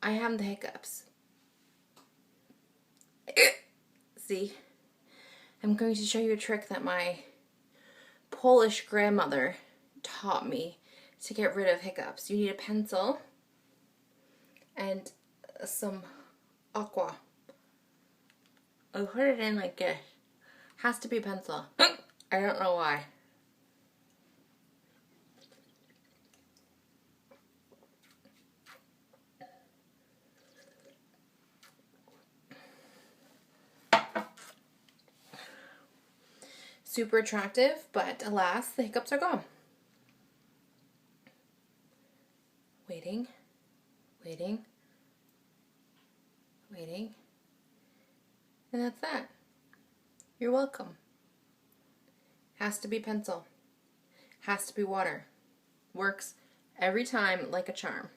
I have the hiccups. See? I'm going to show you a trick that my Polish grandmother taught me to get rid of hiccups. You need a pencil and some aqua. I put it in like this. Has to be a pencil. I don't know why. Super attractive, but alas, the hiccups are gone. Waiting, waiting, waiting, and that's that. You're welcome. Has to be pencil. Has to be water. Works every time like a charm.